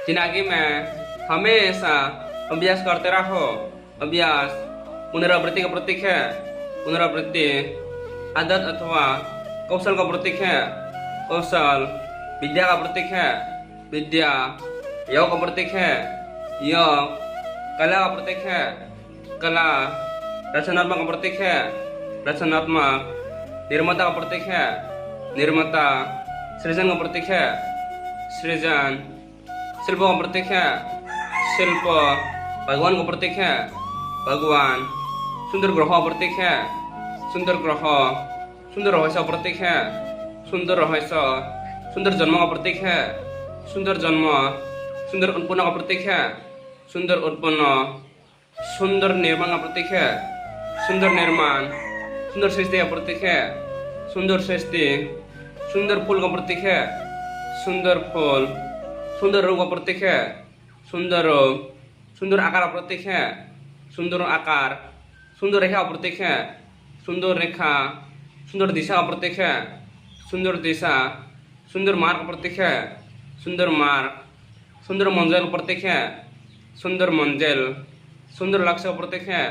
जिंदगी में हमेशा अभ्यास करते रहो। अभ्यास पुनरावृत्ति का प्रतीक है। पुनरावृत्ति आदत अथवा कौशल का प्रतीक है। कौशल विद्या का प्रतीक है। विद्या योग का प्रतीक है। योग कला का प्रतीक है। कला रचनात्मक का प्रतीक है। रचनात्मक निर्माता का प्रतीक है। निर्माता सृजन का प्रतीक है। सृजन शिल्प का प्रतीक है। शिल्प भगवान का प्रतीक है। भगवान सुंदर ग्रह का प्रतीक है। सुंदर ग्रह सुंदर रहस्य का प्रतीक है। सुंदर रहस्य सुंदर जन्म का प्रतीक है। सुंदर जन्म सुंदर उत्पन्न का प्रतीक है। सुंदर उत्पन्न सुंदर निर्माण का प्रतीक है। सुंदर निर्माण सुंदर सृष्टि का प्रतीक है। सुंदर सृष्टि सुंदर फूल का प्रतीक है। सुंदर फूल सुंदर रूप का प्रतीक है। सुंदर रूप सुंदर आकार का प्रतीक है। सुंदर आकार सुंदर रेखा का प्रतीक है। सुंदर रेखा सुंदर दिशा का प्रतीक है। सुंदर दिशा सुंदर मार्ग का प्रतीक है। सुंदर मार्ग सुंदर मंजिल का प्रतीक है। सुंदर मंजिल सुंदर लक्ष्य का प्रतीक है।